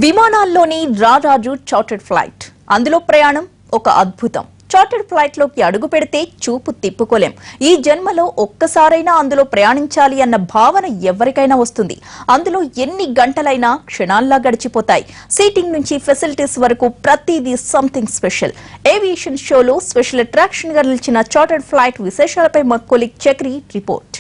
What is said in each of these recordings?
విమానాల్లోని రారాజు chartered flight అందులో ప్రయాణం ఒక అద్భుతం. చార్టర్డ్ ఫ్లైట్ లోకి అడుగు పెడితే చూపు తిప్పుకోలేం. ఈ జన్మలో ఒక్కసారైనా అందులో ప్రయాణించాలి అన్న భావన ఎవరికైనా వస్తుంది. అందులో ఎన్ని గంటలైనా క్షణాల్లా గడిచిపోతాయి. సీటింగ్ నుంచి ఫెసిలిటీస్ వరకు ప్రతిదీ సంథింగ్ స్పెషల్. ఏవియేషన్ షోలో స్పెషల్ అట్రాక్షన్ గా నిలిచిన చార్టర్డ్ ఫ్లైట్ విశేషాలపై మా colleague Chakri report.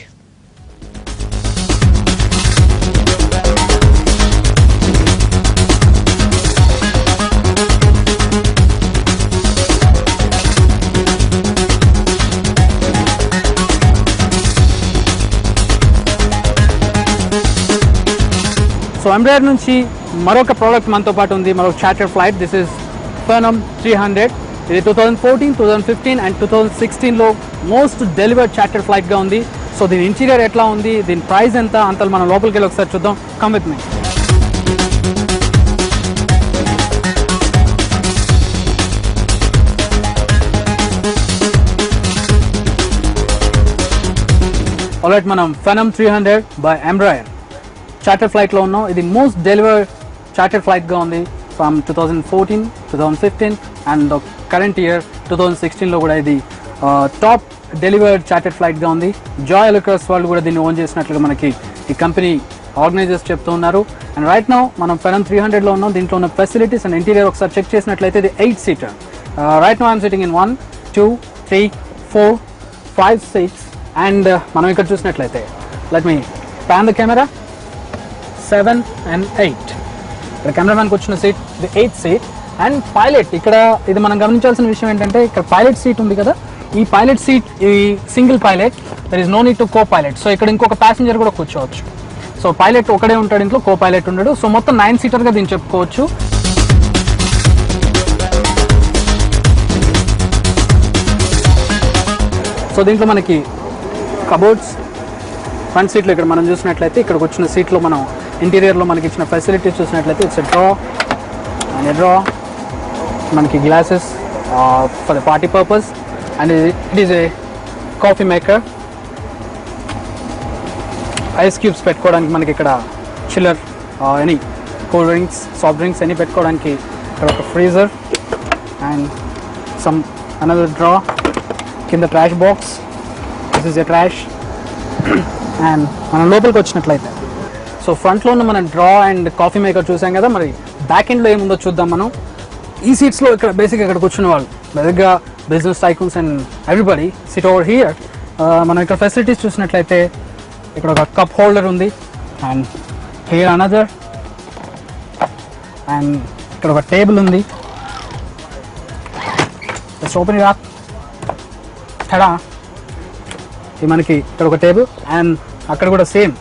So embroider నుంచి మరొక ప్రోడక్ట్ మనతో పాటు ఉంది, మరొక charter flight. This is Phenom 300. ఇది 2014, 2015 అండ్ 2016లో మోస్ట్ డెలివర్డ్ చార్టర్ ఫ్లైట్గా ఉంది. సో దీని ఇంటీరియర్ ఎట్లా ఉంది, దీని ప్రైస్ ఎంత అంత మనం లోపలికి వెళ్ళి ఒకసారి చూద్దాం. Come with me. ఆల్రైట్, మనం Phenom 300 బై ఎంబ్రాయిడర్ చార్టర్ ఫ్లైట్లో ఉన్నాం. ఇది మోస్ట్ డెలివర్డ్ చార్టర్ ఫ్లైట్గా ఉంది ఫ్రమ్ 2014, 2015 అండ్ కరెంట్ ఇయర్ 2016లో కూడా ఇది టాప్ డెలివర్డ్ చార్టర్ ఫ్లైట్గా ఉంది. జాయ్ అలుకాస్ వాళ్ళు కూడా దీన్ని ఓన్ చేసినట్లుగా మనకి ఈ కంపెనీ ఆర్గనైజర్స్ చెప్తూ ఉన్నారు. అండ్ రైట్ నౌ మనం Phenom 300లో ఉన్నాం. దీంట్లో ఉన్న ఫెసిలిటీస్ అండ్ ఇంటీరియర్ ఒకసారి చెక్ చేసినట్లయితే ఇది 8 seater. Right now I'm sitting in 1, 2, 3, 4, 5 seats. And మనం ఇక్కడ చూసినట్లయితే let me pan the camera 7 and 8. ఇక్కడ కెమెరామ్యాన్కి వచ్చిన సీట్ ఇది 8th సీట్. అండ్ పైలట్ ఇక్కడ ఇది మనం గమనించాల్సిన విషయం ఏంటంటే ఇక్కడ పైలట్ సీట్ ఉంది కదా, ఈ పైలట్ సీట్ ఈ single pilot, there is no need to copilot. So ఇక్కడ ఇంకొక ప్యాసింజర్ కూడా కూర్చోవచ్చు. సో పైలట్ ఒకడే ఉంటాడు ఇంట్లో, కో పైలట్ ఉండడు. సో మొత్తం 9 సీటర్గా దీన్ని చెప్పుకోవచ్చు. సో దీంట్లో మనకి కబోర్డ్స్, ఫ్రంట్ సీట్లో ఇక్కడ మనం చూసినట్లయితే ఇక్కడికి వచ్చిన సీట్లో మనం ఇంటీరియర్లో మనకి ఇచ్చిన ఫెసిలిటీస్ చూసినట్లయితే ఇట్స్ డ్రా అండ్ డ్రా, మనకి glasses for the party purpose and it is a coffee maker, ice cubes పెట్టుకోవడానికి మనకి ఇక్కడ chiller, any cool drinks, soft drinks any పెట్టుకోవడానికి ఇక్కడ ఒక freezer and some another drawer, కింద trash box, this is a trash. And మనం లోపలికి వచ్చినట్లయితే సో ఫ్రంట్లో ఉన్న మనం డ్రా అండ్ కాఫీ మేకర్ చూసాం కదా, మరి బ్యాక్ ఎండ్లో ఏముందో చూద్దాం మనం. ఈ సీట్స్లో ఇక్కడ బేసిక్గా ఇక్కడ కూర్చున్న వాళ్ళు బేసిక్గా business tycoons and everybody SIT over here. మనం ఇక్కడ ఫెసిలిటీస్ చూసినట్లయితే ఇక్కడ ఒక కప్ హోల్డర్ ఉంది అండ్ హియర్ అనదర్, అండ్ ఇక్కడ ఒక టేబుల్ ఉంది. Just open it up. Ta-da, ఇది మనకి ఇక్కడ ఒక టేబుల్ అండ్ అక్కడ కూడా సేమ్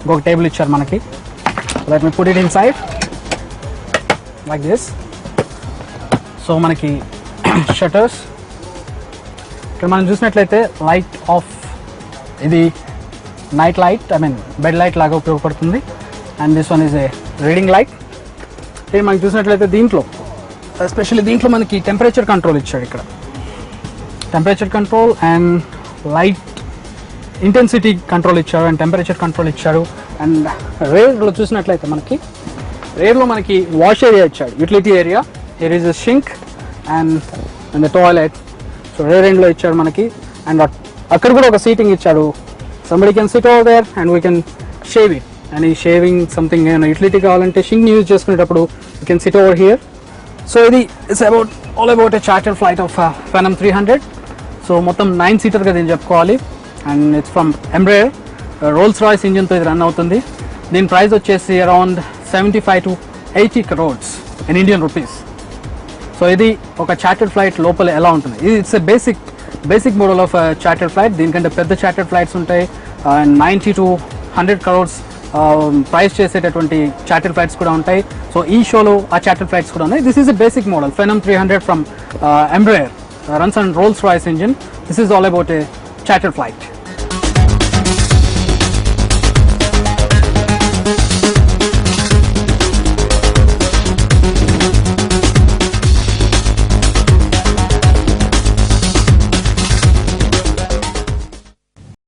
ఇంకొక టేబుల్ ఇచ్చారు మనకి. Let me put it in side like this. So మనకి షట్టర్స్ ఇక్కడ మనం చూసినట్లయితే లైట్ ఆఫ్, ఇది night light, I mean bed light లాగా ఉపయోగపడుతుంది. And this one is a reading light. ఇది మనకి చూసినట్లయితే దీంట్లో ఎస్పెషల్లీ దీంట్లో మనకి టెంపరేచర్ కంట్రోల్ ఇచ్చాడు. ఇక్కడ temperature control and light intensity control ఇచ్చారు అండ్ టెంపరేచర్ కంట్రోల్ ఇచ్చారు. అండ్ రేర్లో చూసినట్లయితే మనకి రేర్లో మనకి వాష్ ఏరియా ఇచ్చాడు, utility area. Here is a sink and the toilet. So rear ఎండ్లో ఇచ్చాడు మనకి. అండ్ అక్కడ కూడా ఒక సీటింగ్ ఇచ్చాడు. Somebody can sit over there and we can shave it. And ఈ షేవింగ్ సంథింగ్ ఏమైనా యూటిలిటీ కావాలంటే షింక్ని యూజ్ చేసుకునేటప్పుడు you can sit over here. So ఇది it's all about a charter flight of Phenom 300. So మొత్తం 9 సీటర్గా దీన్ని చెప్పుకోవాలి. And it's from Embraer, Rolls Royce ఇంజిన్తో ఇది రన్ అవుతుంది. దీని ప్రైస్ వచ్చేసి around 75 to 80 crores in Indian rupees. So ఇది ఒక చార్టర్డ్ ఫ్లైట్ లోపల ఎలా ఉంటుంది, ఇది it's a basic model of chartered flight. దీనికంటే పెద్ద చార్టర్డ్ ఫ్లైట్స్ ఉంటాయి, 90 to 100 crores ప్రైస్ చేసేటటువంటి చార్టర్డ్ ఫ్లైట్స్ కూడా ఉంటాయి. సో ఈ షోలో ఆ చార్టర్డ్ ఫ్లైట్స్ కూడా ఉన్నాయి. This is a basic model Phenom 300 from embroider, runs on Rolls-Royce engine. This is all about a charter flight.